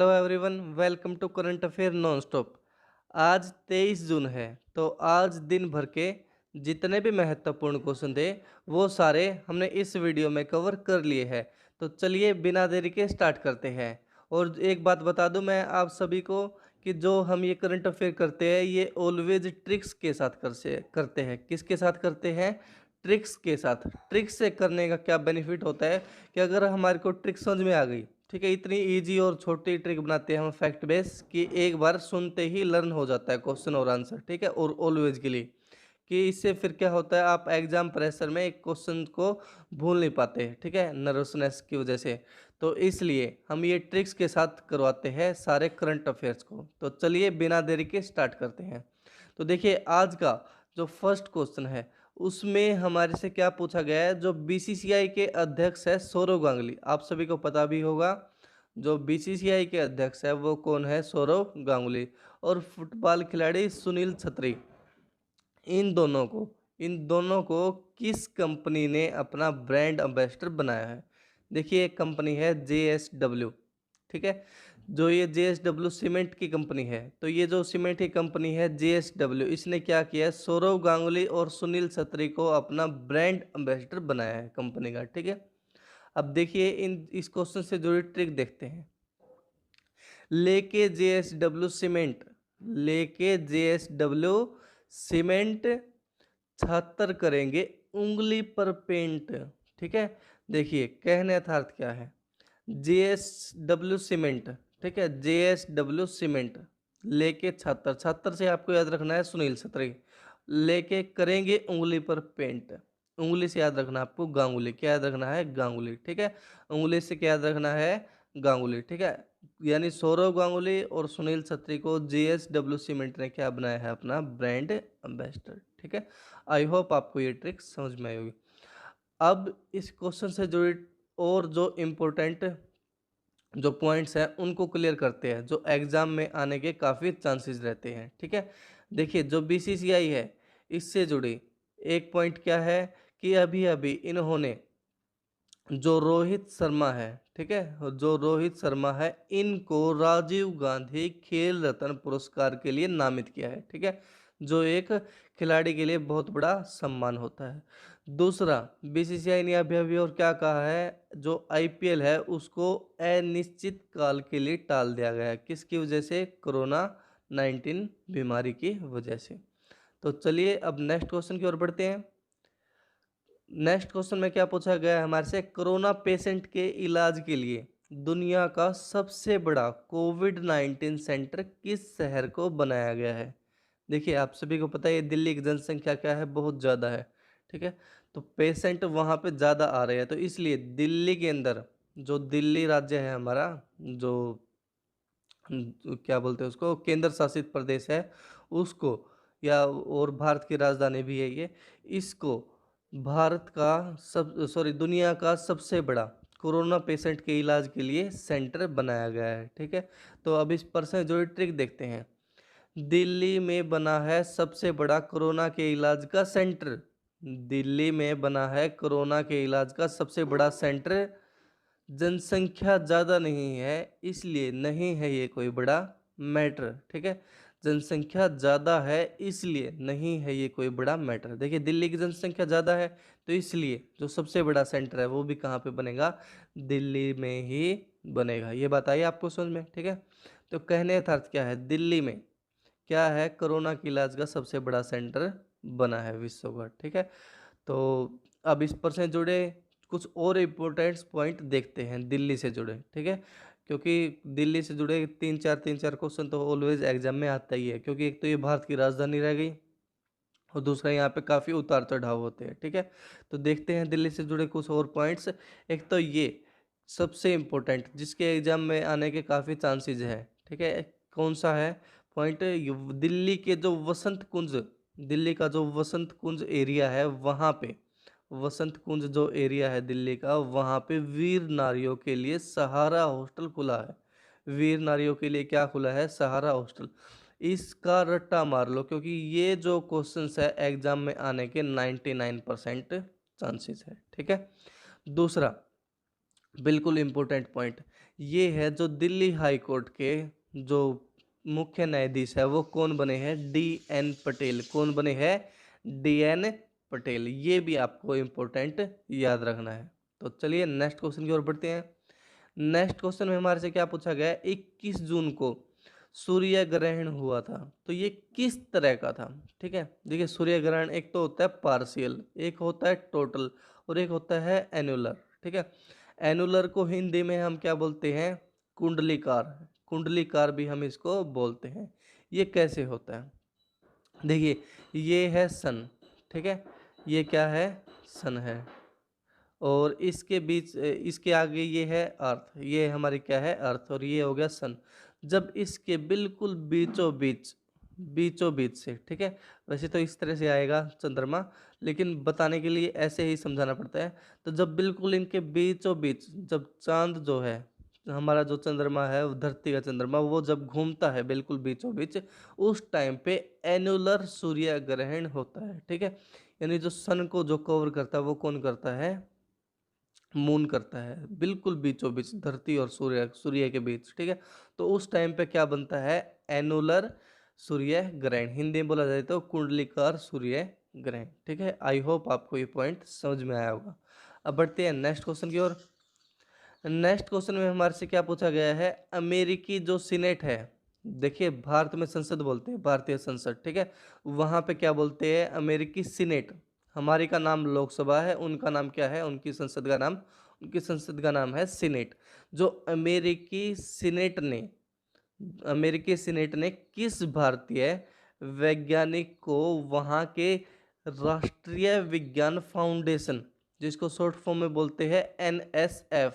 Hello everyone, welcome to current affair non stop. आज 23 जून है, तो आज दिन भर के जितने भी महत्वपूर्ण क्वेश्चन थे वो सारे हमने इस वीडियो में कवर कर लिए हैं। तो चलिए बिना देरी के स्टार्ट करते हैं। और एक बात बता दूं मैं आप सभी को कि जो हम ये करंट अफेयर करते हैं ये ऑलवेज ट्रिक्स के साथ करते हैं। किसके साथ करते हैं? ट्रिक्स के साथ। ट्रिक्स से करने का क्या बेनिफिट होता है कि अगर हमारे को ट्रिक समझ में आ गई, ठीक है, इतनी इजी और छोटी ट्रिक बनाते हैं हम फैक्ट बेस कि एक बार सुनते ही लर्न हो जाता है क्वेश्चन और आंसर, ठीक है, और ऑलवेज के लिए। कि इससे फिर क्या होता है, आप एग्जाम प्रेशर में एक क्वेश्चन को भूल नहीं पाते, ठीक है, नर्वसनेस की वजह से। तो इसलिए हम ये ट्रिक्स के साथ करवाते हैं सारे करंट अफेयर्स को। तो चलिए बिना देरी के स्टार्ट करते हैं। तो देखिए आज का जो फर्स्ट क्वेश्चन है उसमें हमारे से क्या पूछा गया है। जो बीसीसीआई के अध्यक्ष है सौरव गांगुली, आप सभी को पता भी होगा जो बीसीसीआई के अध्यक्ष है वो कौन है? सौरव गांगुली। और फुटबॉल खिलाड़ी सुनील छेत्री। इन दोनों को किस कंपनी ने अपना ब्रांड एम्बेसडर बनाया है? देखिए एक कंपनी है JSW, ठीक है। जो ये JSW सीमेंट की कंपनी है, तो ये जो सीमेंट की कंपनी है JSW, इसने क्या किया है? सौरव गांगुली और सुनील छेत्री को अपना ब्रांड एम्बेसडर बनाया है कंपनी का, ठीक है। अब देखिए इस क्वेश्चन से जुड़ी ट्रिक देखते हैं। लेके JSW सीमेंट, लेके JSW सीमेंट छात्र करेंगे उंगली पर पेंट, ठीक है। देखिए कहने का अर्थ क्या है? JSW सीमेंट, ठीक है, JSW सीमेंट लेके छात्र, छात्र से आपको याद रखना है सुनील छेत्री, लेके करेंगे उंगली पर पेंट। उंगली से याद रखना आपको गांगुली, क्या याद रखना है? गांगुली, ठीक है। उंगली से क्या याद रखना है? गांगुली, ठीक है। यानी सौरव गांगुली और सुनील छेत्री को JSW सीमेंट ने क्या बनाया है? अपना ब्रांड एम्बेसडर, ठीक है। आई होप आपको ये ट्रिक समझ में आई होगी। अब इस क्वेश्चन से जुड़ी और जो इम्पोर्टेंट जो पॉइंट्स हैं उनको क्लियर करते हैं, जो एग्जाम में आने के काफ़ी चांसेस रहते हैं, ठीक है। देखिए जो बीसीसीआई है इससे जुड़ी एक पॉइंट क्या है कि अभी अभी इन्होंने जो रोहित शर्मा है, ठीक है, जो रोहित शर्मा है इनको राजीव गांधी खेल रत्न पुरस्कार के लिए नामित किया है, ठीक है। जो एक खिलाड़ी के लिए बहुत बड़ा सम्मान होता है। दूसरा, बीसीसीआई ने अभी और क्या कहा है? जो आईपीएल है उसको अनिश्चित काल के लिए टाल दिया गया है। किसकी वजह से? कोरोना 19 बीमारी की वजह से। तो चलिए अब नेक्स्ट क्वेश्चन की ओर बढ़ते हैं। नेक्स्ट क्वेश्चन में क्या पूछा गया है हमारे से? कोरोना पेशेंट के इलाज के लिए दुनिया का सबसे बड़ा कोविड 19 सेंटर किस शहर को बनाया गया है? देखिए आप सभी को पता है दिल्ली की जनसंख्या क्या है? बहुत ज़्यादा है, ठीक है। तो पेशेंट वहाँ पे ज़्यादा आ रहे हैं, तो इसलिए दिल्ली के अंदर, जो दिल्ली राज्य है हमारा, जो क्या बोलते हैं उसको, केंद्र शासित प्रदेश है उसको, या और भारत की राजधानी भी है ये, इसको भारत का दुनिया का सबसे बड़ा कोरोना पेशेंट के इलाज के लिए सेंटर बनाया गया है, ठीक है। तो अब इस पर से जो ट्रिक देखते हैं। दिल्ली में बना है सबसे बड़ा कोरोना के इलाज का सेंटर। दिल्ली में बना है कोरोना के इलाज का सबसे बड़ा सेंटर। जनसंख्या ज़्यादा नहीं है इसलिए नहीं है ये कोई बड़ा मैटर, ठीक है। जनसंख्या ज़्यादा है इसलिए नहीं है ये कोई बड़ा मैटर। देखिए दिल्ली की जनसंख्या ज़्यादा है तो इसलिए जो सबसे बड़ा सेंटर है वो भी कहाँ पे बनेगा? दिल्ली में ही बनेगा। ये बात आई आपको समझ में, ठीक है। तो कहने का अर्थ क्या है? दिल्ली में क्या है? कोरोना के इलाज का सबसे बड़ा सेंटर बना है विश्व का, ठीक है। तो अब इस पर से जुड़े कुछ और इम्पोर्टेंट पॉइंट देखते हैं दिल्ली से जुड़े, ठीक है। क्योंकि दिल्ली से जुड़े तीन चार क्वेश्चन तो ऑलवेज एग्जाम में आता ही है, क्योंकि एक तो ये भारत की राजधानी रह गई और दूसरा यहाँ पे काफ़ी उतार चढ़ाव होते हैं, ठीक है। तो देखते हैं दिल्ली से जुड़े कुछ और पॉइंट्स। एक तो ये सबसे इम्पोर्टेंट जिसके एग्जाम में आने के काफ़ी चांसेस है, ठीक है। कौन सा है पॉइंट? दिल्ली के जो वसंत कुंज, दिल्ली का जो वसंत कुंज एरिया है वहाँ पे, वसंत कुंज जो एरिया है दिल्ली का, वहाँ पे वीर नारियों के लिए सहारा हॉस्टल खुला है। वीर नारियों के लिए क्या खुला है? सहारा हॉस्टल। इसका रट्टा मार लो क्योंकि ये जो क्वेश्चंस है एग्जाम में आने के 99% चांसेस है, ठीक है। दूसरा बिल्कुल इम्पोर्टेंट पॉइंट, ये है जो दिल्ली हाई कोर्ट के जो मुख्य न्यायाधीश है वो कौन बने हैं, D.N. पटेल। कौन बने हैं, D.N. पटेल। ये भी आपको इम्पोर्टेंट याद रखना है। तो चलिए नेक्स्ट क्वेश्चन की ओर बढ़ते हैं। नेक्स्ट क्वेश्चन में हमारे से क्या पूछा गया है, 21 जून को सूर्य ग्रहण हुआ था, तो ये किस तरह का था। ठीक है, देखिए सूर्य ग्रहण एक तो होता है पार्शियल, एक होता है टोटल, और एक होता है एनुलर। ठीक है, एनुलर को हिंदी में हम क्या बोलते हैं, कुंडलीकार। कुंडलीकार भी हम इसको बोलते हैं। ये कैसे होता है, देखिए ये है सन। ठीक है, ये क्या है, सन है, और इसके बीच इसके आगे ये है अर्थ, ये हमारी क्या है, अर्थ, और ये हो गया सन। जब इसके बिल्कुल बीचों बीच, बीचों बीच से, ठीक है, वैसे तो इस तरह से आएगा चंद्रमा, लेकिन बताने के लिए ऐसे ही समझाना पड़ता है। तो जब बिल्कुल इनके बीचों बीच, जब चांद जो है, हमारा जो चंद्रमा है, वो धरती का चंद्रमा, वो जब घूमता है बिल्कुल बीचों बीच, उस टाइम पे एनुलर सूर्य ग्रहण होता है। ठीक है, यानी जो सन को जो कवर करता है वो कौन करता है, मून करता है, बिल्कुल बीचों बीच धरती और सूर्य, सूर्य के बीच। ठीक है, तो उस टाइम पे क्या बनता है, एनुलर सूर्य ग्रहण, हिंदी में बोला जाए तो कुंडलीकार सूर्य ग्रहण। ठीक है, आई होप आपको ये पॉइंट समझ में आया होगा। अब बढ़ते हैं नेक्स्ट क्वेश्चन की ओर। नेक्स्ट क्वेश्चन में हमारे से क्या पूछा गया है, अमेरिकी जो सीनेट है, देखिए भारत में संसद बोलते हैं, भारतीय संसद। ठीक है, वहां पे क्या बोलते हैं, अमेरिकी सीनेट। हमारी का नाम लोकसभा है, उनका नाम क्या है, उनकी संसद का नाम, उनकी संसद का नाम है सीनेट। जो अमेरिकी सीनेट ने किस भारतीय वैज्ञानिक को वहां के राष्ट्रीय विज्ञान फाउंडेशन, जिसको शॉर्ट फॉर्म में बोलते हैं NSF,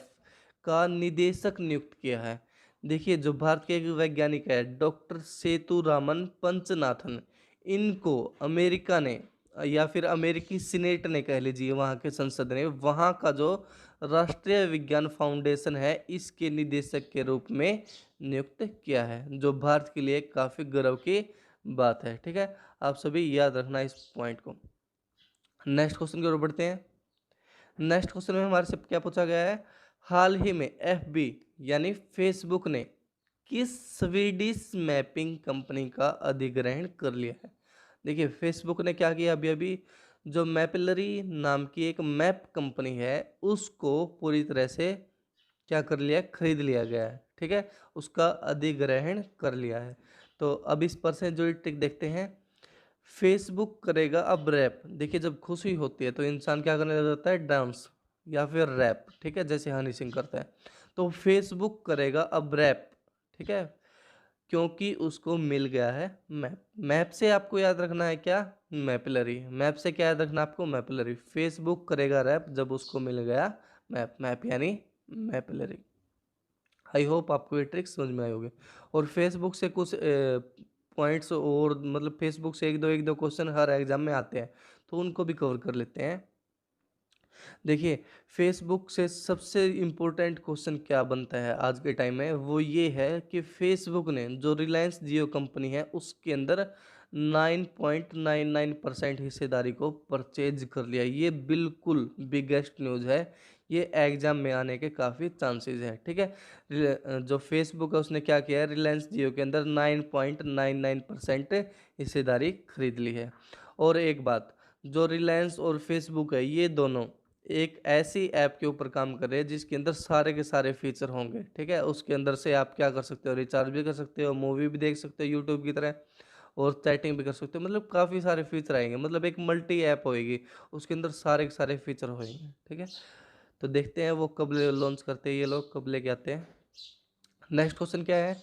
का निदेशक नियुक्त किया है। देखिए जो भारत के एक वैज्ञानिक है डॉक्टर सेतुरामन पंचनाथन, इनको अमेरिका ने, या फिर अमेरिकी सीनेट ने कह लीजिए, वहाँ के संसद ने, वहाँ का जो राष्ट्रीय विज्ञान फाउंडेशन है, इसके निदेशक के रूप में नियुक्त किया है, जो भारत के लिए काफ़ी गर्व की बात है। ठीक है, आप सभी याद रखना इस पॉइंट को। नेक्स्ट क्वेश्चन की ओर बढ़ते हैं। नेक्स्ट क्वेश्चन में हमारे से क्या पूछा गया है, हाल ही में FB यानी फेसबुक ने किस स्वीडिश मैपिंग कंपनी का अधिग्रहण कर लिया है। देखिए फेसबुक ने क्या किया, अभी अभी जो मैपलरी नाम की एक मैप कंपनी है, उसको पूरी तरह से क्या कर लिया, खरीद लिया गया है। ठीक है, उसका अधिग्रहण कर लिया है। तो अब इस पर से जो ट्रिक देखते हैं, फेसबुक करेगा अब रैप। देखिए जब खुशी होती है तो इंसान क्या करने लग जाता है, डांस या फिर रैप। ठीक है, जैसे हनी सिंह करता है, तो फेसबुक करेगा अब रैप। ठीक है, क्योंकि उसको मिल गया है मैप। मैप से आपको याद रखना है क्या, मैपलरी। मैप से क्या याद रखना आपको, मैपलरी। फेसबुक करेगा रैप जब उसको मिल गया मैप, मैप यानी मैपलरी। आई होप आपको ये ट्रिक समझ में आई होगी। और फेसबुक से कुछ पॉइंट्स, और मतलब फेसबुक से एक दो क्वेश्चन हर एग्जाम में आते हैं, तो उनको भी कवर कर लेते हैं। देखिए फेसबुक से सबसे इम्पोर्टेंट क्वेश्चन क्या बनता है आज के टाइम में, वो ये है कि फेसबुक ने जो रिलायंस जियो कंपनी है उसके अंदर 9.99% हिस्सेदारी को परचेज कर लिया। ये बिल्कुल बिगेस्ट न्यूज़ है, ये एग्जाम में आने के काफ़ी चांसेस है। ठीक है, जो फेसबुक है उसने क्या किया है, रिलायंस जियो के अंदर 9.99% हिस्सेदारी खरीद ली है। और एक बात, जो रिलायंस और फेसबुक है, ये दोनों एक ऐसी ऐप के ऊपर काम कर रहे हैं जिसके अंदर सारे के सारे फीचर होंगे। ठीक है, उसके अंदर से आप क्या कर सकते हो, रिचार्ज भी कर सकते हो, मूवी भी देख सकते हो यूट्यूब की तरह, और चैटिंग भी कर सकते हो। मतलब काफ़ी सारे फीचर आएंगे, मतलब एक मल्टी ऐप होएगी, उसके अंदर सारे के सारे फीचर होएंगे। ठीक है, तो देखते हैं वो कब लॉन्च करते हैं, ये लोग कब लेके आते हैं। नेक्स्ट क्वेश्चन क्या है,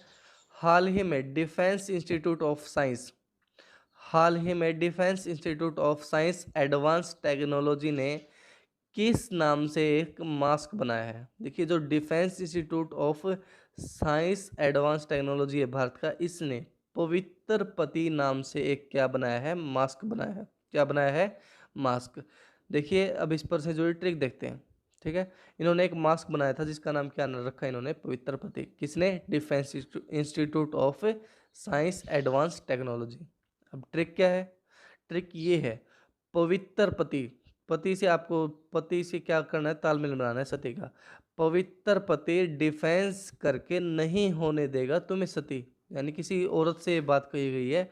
हाल ही में डिफेंस इंस्टीट्यूट ऑफ साइंस, हाल ही में defence institute of science advance technology ने किस नाम से एक मास्क बनाया है। देखिए जो defence institute of science advance technology है भारत का, इसने पवित्र पति नाम से एक क्या बनाया है, मास्क बनाया है। क्या बनाया है, मास्क। देखिए अब इस पर से जो ट्रिक देखते हैं। ठीक है, इन्होंने एक मास्क बनाया था जिसका नाम क्या रखा है इन्होंने, पवित्र पति। किसने, defence institute of science advance technology. अब ट्रिक क्या है, ट्रिक ये है, पवित्र पति, पति से आपको, पति से क्या करना है, तालमेल बनाना है सती का। पवित्र पति डिफेंस करके नहीं होने देगा तुम्हें सती, यानी किसी औरत से ये बात कही गई है।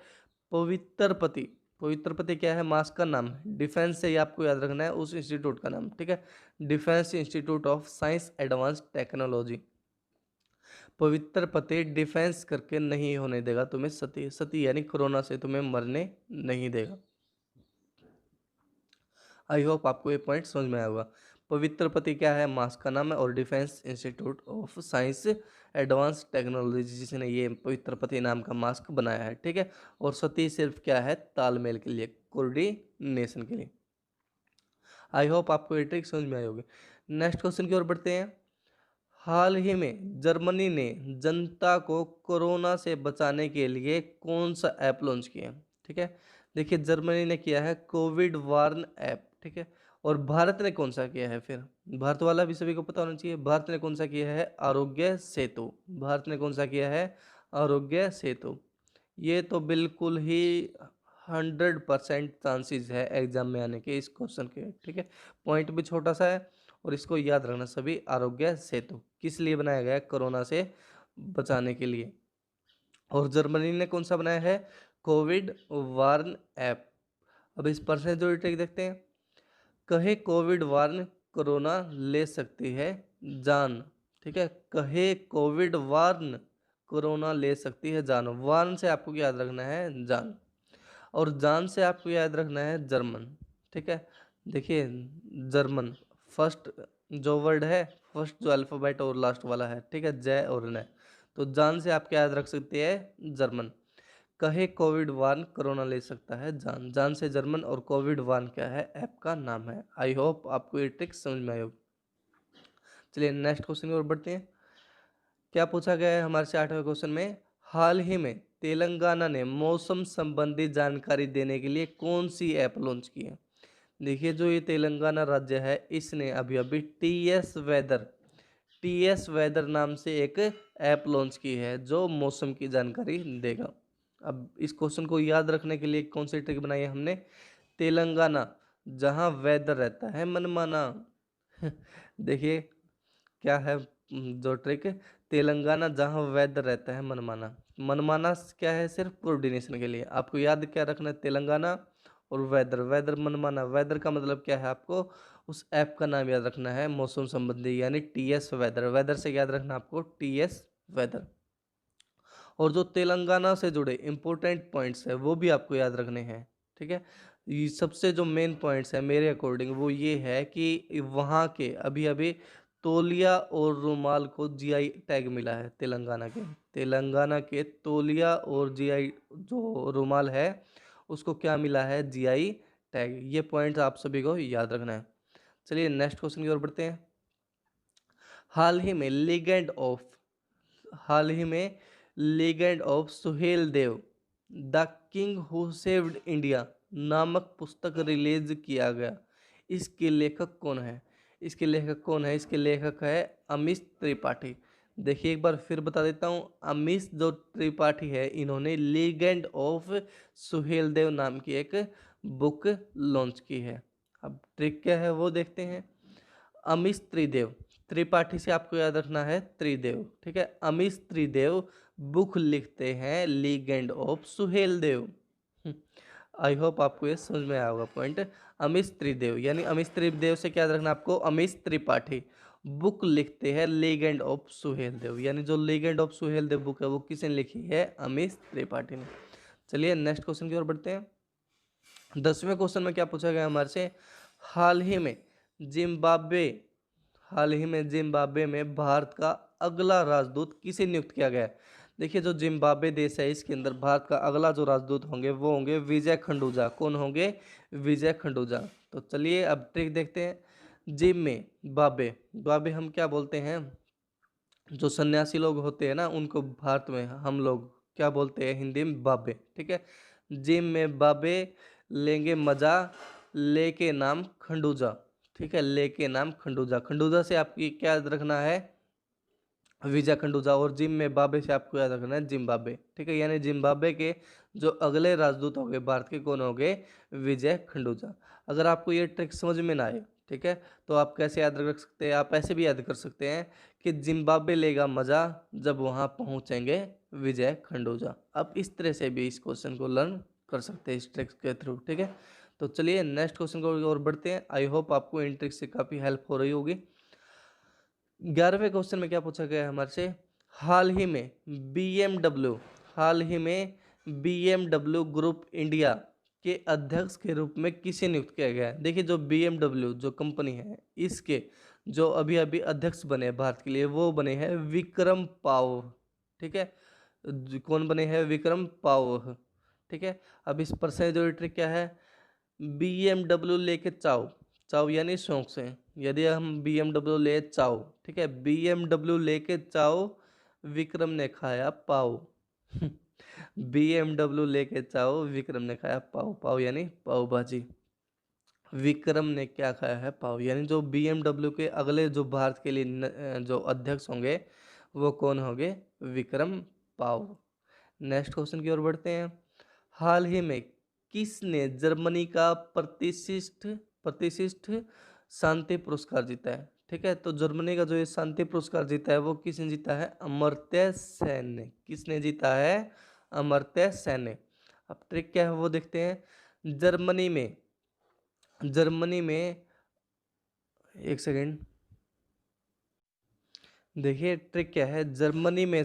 पवित्र पति, पवित्र पति क्या है, मास का नाम है। डिफेंस से ये आपको याद रखना है उस इंस्टीट्यूट का नाम, ठीक है, defence institute of science advance technology. पवित्र पति डिफेंस करके नहीं होने देगा तुम्हें सती, सती यानी कोरोना से तुम्हें मरने नहीं देगा। आई होप आपको ये पॉइंट समझ में आया होगा। पवित्र पति क्या है, मास का नाम है, और defence institute of science advance technology जिसने ये पवित्र पति नाम का मास्क बनाया है, ठीक है। और सती सिर्फ क्या है, तालमेल के लिए, कोऑर्डिनेशन के लिए। आई होप आपको ये ट्रिक समझ में आई होगी। नेक्स्ट क्वेश्चन की ओर बढ़ते हैं। हाल ही में जर्मनी ने जनता को कोरोना से बचाने के लिए कौन सा ऐप लॉन्च किया, ठीक है। देखिए जर्मनी ने किया है कोविड वार्न ऐप, ठीक है। और भारत ने कौन सा किया है, फिर भारत वाला भी सभी को पता होना चाहिए। भारत ने कौन सा किया है, आरोग्य सेतु। भारत ने कौन सा किया है, आरोग्य सेतु। ये तो बिल्कुल ही 100% चांसेस है एग्जाम में आने के इस क्वेश्चन के, ठीक है। पॉइंट भी छोटा सा है और इसको याद रखना सभी। आरोग्य सेतु किस लिए बनाया गया है, कोरोना से बचाने के लिए। और जर्मनी ने कौन सा बनाया है, कोविड वार्न ऐप। अब इस परसेंट जो ट्रिक देखते हैं। कहे कोविड वार्न कोरोना ले सकती है जान, ठीक है। कहे कोविड वार्न कोरोना ले सकती है जान। वार्न से आपको याद रखना है जान, और जान से आपको याद रखना है जर्मन, ठीक है। देखिए जर्मन फर्स्ट जो वर्ड है, फर्स्ट जो अल्फ़ाबेट और लास्ट वाला है, ठीक है, जय और न। तो जान से आप क्या याद रख सकते हैं, जर्मन। कहे कोविड वार्न कोरोना ले सकता है जान, जान से जर्मन, और कोविड वार्न क्या है, ऐप का नाम है। आई होप आपको ये ट्रिक समझ में आई होगी। चलिए नेक्स्ट क्वेश्चन की ओर बढ़ते हैं। क्या पूछा गया है हमारे से 8वें क्वेश्चन में। हाल ही में तेलंगाना ने मौसम संबंधी जानकारी देने के लिए कौन सी ऐप लॉन्च की है। देखिए जो ये तेलंगाना राज्य है इसने अभी अभी टीएस वेदर नाम से एक ऐप लॉन्च की है जो मौसम की जानकारी देगा। अब इस क्वेश्चन को याद रखने के लिए कौन सी ट्रिक बनाई है हमने, तेलंगाना जहां वेदर रहता है मनमाना। देखिए क्या है जो ट्रिक, तेलंगाना जहां वेदर रहता है मनमाना। मनमाना क्या है, सिर्फ कोऑर्डिनेशन के लिए। आपको याद क्या रखना है, तेलंगाना और वेदर, वेदर मनमाना। वेदर का मतलब क्या है, आपको उस ऐप का नाम याद रखना है मौसम संबंधी, यानी टीएस वेदर। वेदर से याद रखना आपको टीएस वेदर। और जो तेलंगाना से जुड़े इंपॉर्टेंट पॉइंट्स है वो भी आपको याद रखने हैं, ठीक है। ये सबसे जो मेन पॉइंट्स है मेरे अकॉर्डिंग वो ये है कि वहाँ के अभी अभी तौलिया और रुमाल को जीआई टैग मिला है। तेलंगाना के तौलिया और जीआई जो रुमाल है उसको क्या मिला है, जीआई टैग। ये पॉइंट्स आप सभी को याद रखना है। चलिए नेक्स्ट क्वेश्चन की ओर बढ़ते हैं। हाल ही में लीगेंड ऑफ हाल ही में legend of Suhel Dev the king who saved India नामक पुस्तक रिलीज किया गया। इसके लेखक कौन है, इसके लेखक है अमीश त्रिपाठी। देखिए एक बार फिर बता देता हूँ, अमीश जो त्रिपाठी है इन्होंने लीगेंड ऑफ सुहेल देव नाम की एक बुक लॉन्च की है। अब ट्रिक क्या है वो देखते हैं। अमीश त्रिदेव, त्रिपाठी से आपको याद रखना है त्रिदेव, ठीक है। अमीश त्रिदेव बुक लिखते हैं legend of Suhel Dev. I hope आपको ये समझ में आया होगा पॉइंट। अमीश त्रिदेव यानी अमीश त्रिदेव से क्या याद रखना आपको, अमीश त्रिपाठी बुक लिखते हैं लीगेंड ऑफ सुहेल देव, यानी जो legend of Suhel Dev book है वो किसने लिखी है, अमीश त्रिपाठी ने। चलिए नेक्स्ट क्वेश्चन की ओर बढ़ते हैं। 10वें क्वेश्चन में क्या पूछा गया हमारे से, हाल ही में जिम्बाब्वे में भारत का अगला राजदूत किसे नियुक्त किया गया है। देखिए जो जिम्बाब्वे देश है इसके अंदर भारत का अगला जो राजदूत होंगे वो होंगे विजय खंडूजा। कौन होंगे, विजय खंडूजा। तो चलिए अब ट्रिक देखते हैं। जिम्बाब्वे बाबे हम क्या बोलते हैं, जो सन्यासी लोग होते हैं ना उनको भारत में हम लोग क्या बोलते हैं हिंदी में, बाबे, ठीक है। जिम में बाबे लेंगे मजा, लेके नाम खंडूजा, ठीक है, लेके नाम खंडूजा। खंडूजा से आपकी क्या याद रखना है, विजय खंडूजा। और जिम में बाबे से आपको याद रखना है जिम्बाब्वे, ठीक है। यानी जिम्बाब्वे के जो अगले राजदूत होंगे भारत के कौन होंगे, विजय खंडूजा। अगर आपको ये ट्रिक समझ में ना आए ठीक है। तो आप कैसे याद रख सकते हैं, आप ऐसे भी याद कर सकते हैं कि जिम्बाब्वे लेगा मजा जब वहां पहुंचेंगे विजय खंडूजा। आप इस तरह से भी इस क्वेश्चन को लर्न कर सकते हैं इस ट्रिक्स के थ्रू, ठीक है। तो चलिए नेक्स्ट क्वेश्चन को और बढ़ते हैं। आई होप आपको इन ट्रिक्स से काफी हेल्प हो रही होगी। 11वें क्वेश्चन में क्या पूछा गया है हमारे से, हाल ही में बीएमडब्ल्यू ग्रुप इंडिया के अध्यक्ष के रूप में किसे नियुक्त किया गया है। देखिए जो बीएमडब्ल्यू जो कंपनी है, इसके जो अभी अभी अध्यक्ष बने हैं भारत के लिए, वो बने हैं विक्रम पाव, ठीक है। कौन बने हैं, विक्रम पाव, ठीक है। अब इस प्रश्न जो ट्रिक क्या है, बीएमडब्ल्यू लेके चाओ, चाओ यानी शौक से, यदि हम बीएमडब्ल्यू ले चाओ, ठीक है, बीएमडब्ल्यू लेके चाओ, विक्रम ने खाया पाव। बीएमडब्ल्यू लेके चाओ, विक्रम ने खाया पाव, पाव यानी पाव भाजी। विक्रम ने क्या खाया है, पाव, यानी जो बीएमडब्ल्यू के अगले जो भारत के लिए जो अध्यक्ष होंगे वो कौन होंगे, विक्रम पाव। नेक्स्ट क्वेश्चन की ओर बढ़ते हैं। हाल ही में किसने जर्मनी का प्रतिष्ठित प्रतिष्ठित शांति पुरस्कार जीता है, ठीक है। तो जर्मनी का जो ये शांति पुरस्कार जीता है वो किसने जीता है, अमर्त्य सेन ने। किसने जीता है, अमर्त्य सेन ने। अब ट्रिक क्या है वो देखते हैं। जर्मनी में एक सेकेंड, देखिए ट्रिक क्या है, जर्मनी में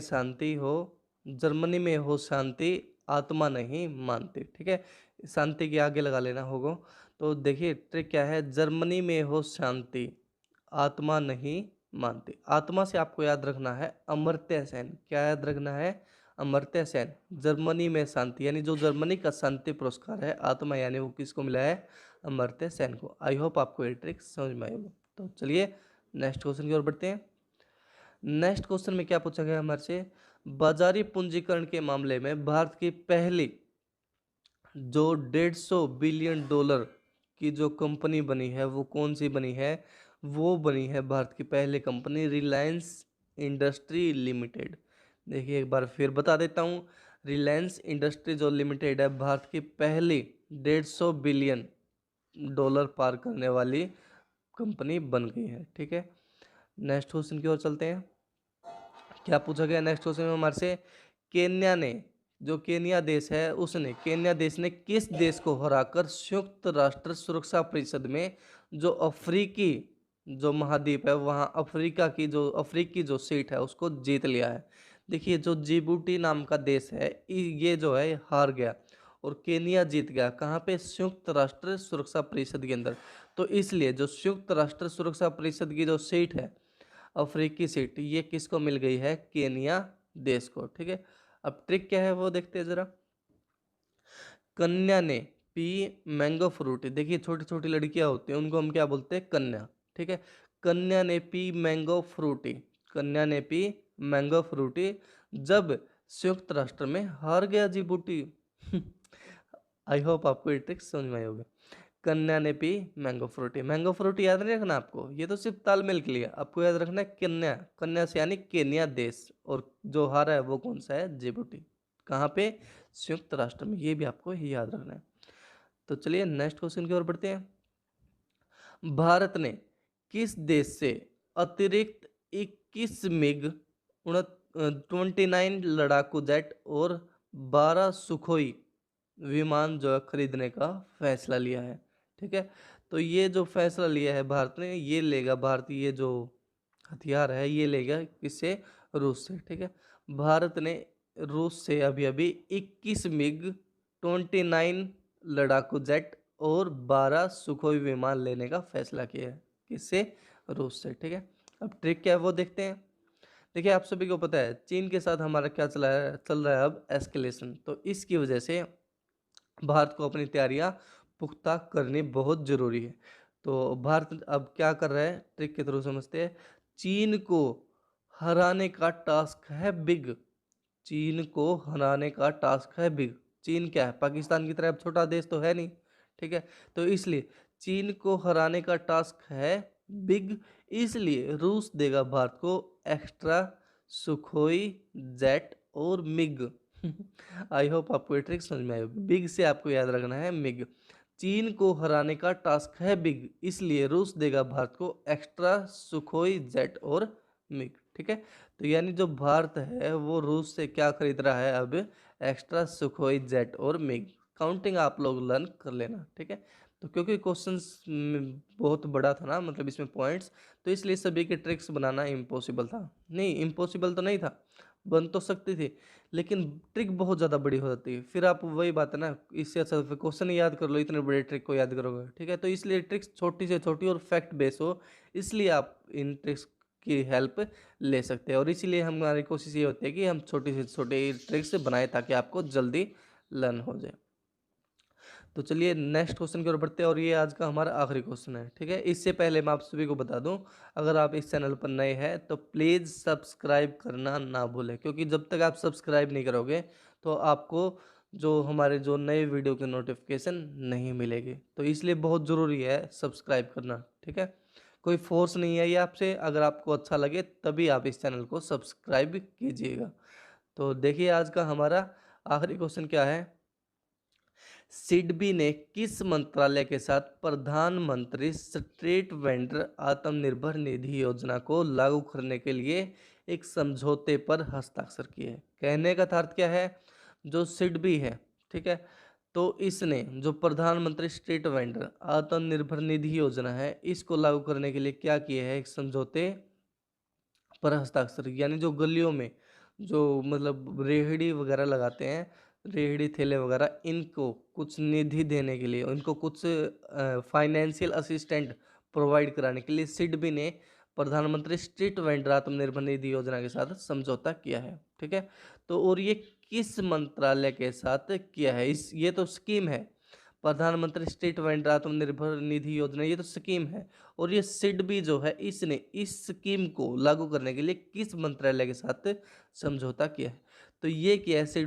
हो शांति, आत्मा नहीं मानती, ठीक है। शांति के आगे लगा लेना होगा। तो देखिए ट्रिक क्या है, जर्मनी में हो शांति, आत्मा नहीं मानती। आत्मा से आपको याद रखना है अमर्त्य सेन। क्या याद रखना है, अमर्त्य सेन। जर्मनी में शांति यानी जो जर्मनी का शांति पुरस्कार है, आत्मा यानी वो किसको मिला है, अमर्त्य सेन को। आई होप आपको ये ट्रिक समझ में आई होगी। तो चलिए नेक्स्ट क्वेश्चन की ओर बढ़ते हैं। नेक्स्ट क्वेश्चन में क्या पूछा गया हमारे से, बाजारी पूंजीकरण के मामले में भारत की पहली जो 150 बिलियन डॉलर की जो कंपनी बनी है वो कौन सी बनी है, वो बनी है भारत की पहली कंपनी रिलायंस इंडस्ट्री लिमिटेड। देखिए एक बार फिर बता देता हूँ, रिलायंस इंडस्ट्री जो लिमिटेड है भारत की पहली 150 बिलियन डॉलर पार करने वाली कंपनी बन गई है, ठीक है। नेक्स्ट क्वेश्चन की ओर चलते हैं। क्या पूछा गया नेक्स्ट क्वेश्चन में हमारे से, केन्या ने, जो केन्या देश है उसने, केन्या देश ने किस देश को हराकर संयुक्त राष्ट्र सुरक्षा परिषद में जो अफ्रीकी जो महाद्वीप है वहाँ अफ्रीकी जो सीट है उसको जीत लिया है। देखिए जो जिबूटी नाम का देश है ये जो है हार गया और केन्या जीत गया। कहाँ पे, संयुक्त राष्ट्र सुरक्षा परिषद के अंदर। तो इसलिए जो संयुक्त राष्ट्र सुरक्षा परिषद की जो सीट है, अफ्रीकी सीट, ये किसको मिल गई है, केन्या देश को, ठीक है। अब ट्रिक क्या है वो देखते हैं जरा। कन्या ने पी मैंगो फ्रूटी, देखिए छोटी छोटी लड़कियां होती हैं उनको हम क्या बोलते हैं, कन्या, ठीक है। कन्या ने पी मैंगो फ्रूटी, कन्या ने पी मैंगो फ्रूटी जब संयुक्त राष्ट्र में हार गया जिबूटी। आई होप आपको ये ट्रिक समझ में आई होगी। कन्या ने पी मैंगो फ्रूटी, मैंगो फ्रूटी याद नहीं रखना आपको, ये तो सिर्फ तालमेल के लिए, आपको याद रखना है कन्या, कन्या से यानी केन्या देश, और जो हारा है वो कौन सा है, जिबूटी। कहाँ पे, संयुक्त राष्ट्र में, ये भी आपको ही याद रखना है। तो चलिए नेक्स्ट क्वेश्चन की ओर बढ़ते हैं। भारत ने किस देश से अतिरिक्त 21 मिग 29 लड़ाकू जेट और 12 सुखोई विमान जो है खरीदने का फैसला लिया है, ठीक है। तो ये जो फैसला लिया है भारत ने, ये लेगा भारतीय जो हथियार है ये लेगा किससे, रूस से, ठीक है। भारत ने रूस से अभी अभी 21 मिग 29 लड़ाकू जेट और 12 सुखोई विमान लेने का फैसला किया है, किससे, रूस से, ठीक है। अब ट्रिक क्या है वो देखते हैं। देखिए आप सभी को पता है चीन के साथ हमारा क्या चल रहा है अब, एस्केलेशन। तो इसकी वजह से भारत को अपनी तैयारियां पुख्ता करनी बहुत जरूरी है। तो भारत अब क्या कर रहा है, ट्रिक के थ्रू समझते हैं। चीन को हराने का टास्क है बिग, चीन को हराने का टास्क है बिग। चीन क्या है, पाकिस्तान की तरह अब छोटा देश तो है नहीं, ठीक है। तो इसलिए चीन को हराने का टास्क है बिग, इसलिए रूस देगा भारत को एक्स्ट्रा सुखोई जेट और मिग। आई होप आपको ये ट्रिक समझ में आई होगी। बिग से आपको याद रखना है मिग। चीन को हराने का टास्क है बिग, इसलिए रूस देगा भारत को एक्स्ट्रा सुखोई जेट और मिग। ठीक है, तो यानी जो भारत है वो रूस से क्या खरीद रहा है अब, एक्स्ट्रा सुखोई जेट और मिग। काउंटिंग आप लोग लर्न कर लेना। ठीक है, तो क्योंकि क्वेश्चंस बहुत बड़ा था ना, मतलब इसमें पॉइंट्स, तो इसलिए सभी के ट्रिक्स बनाना इम्पॉसिबल था। नहीं, इम्पॉसिबल तो नहीं था, बन तो सकती थी, लेकिन ट्रिक बहुत ज़्यादा बड़ी हो जाती है। फिर आप वही बात है ना, इससे अच्छा फिर क्वेश्चन याद कर लो, इतने बड़े ट्रिक को याद करोगे। ठीक है, तो इसलिए ट्रिक्स छोटी से छोटी और फैक्ट बेस हो, इसलिए आप इन ट्रिक्स की हेल्प ले सकते हैं। और इसीलिए हमारी कोशिश ये होती है कि हम छोटी से छोटी ट्रिक्स बनाएं ताकि आपको जल्दी लर्न हो जाए। तो चलिए नेक्स्ट क्वेश्चन की ओर बढ़ते हैं, और ये आज का हमारा आखिरी क्वेश्चन है। ठीक है, इससे पहले मैं आप सभी को बता दूं, अगर आप इस चैनल पर नए हैं तो प्लीज़ सब्सक्राइब करना ना भूलें, क्योंकि जब तक आप सब्सक्राइब नहीं करोगे तो आपको जो हमारे जो नए वीडियो के नोटिफिकेशन नहीं मिलेगी। तो इसलिए बहुत ज़रूरी है सब्सक्राइब करना। ठीक है, कोई फोर्स नहीं है ये आपसे, अगर आपको अच्छा लगे तभी आप इस चैनल को सब्सक्राइब कीजिएगा। तो देखिए आज का हमारा आखिरी क्वेश्चन क्या है। सिडबी ने किस मंत्रालय के साथ प्रधानमंत्री स्ट्रीट वेंडर आत्मनिर्भर निधि योजना को लागू करने के लिए एक समझौते पर हस्ताक्षर किए? कहने का अर्थ क्या है, जो सिडबी है, ठीक है, तो इसने जो प्रधानमंत्री स्ट्रीट वेंडर आत्मनिर्भर निधि योजना है, इसको लागू करने के लिए क्या किए है, एक समझौते पर हस्ताक्षर। यानी जो गलियों में जो मतलब रेहड़ी वगैरह लगाते हैं, रेहड़ी ठेले वगैरह, इनको कुछ निधि देने के लिए, इनको कुछ फाइनेंशियल असिस्टेंट प्रोवाइड कराने के लिए सिडबी ने प्रधानमंत्री स्ट्रीट वेंडर आत्मनिर्भर निधि योजना के साथ समझौता किया है। ठीक है, तो और ये किस मंत्रालय के साथ किया है? इस ये तो स्कीम है, प्रधानमंत्री स्ट्रीट वेंडर आत्मनिर्भर निधि योजना, ये तो स्कीम है। और ये सिडबी जो है, इसने इस स्कीम को लागू करने के लिए किस मंत्रालय के साथ समझौता किया है? तो ये किया है सिडबी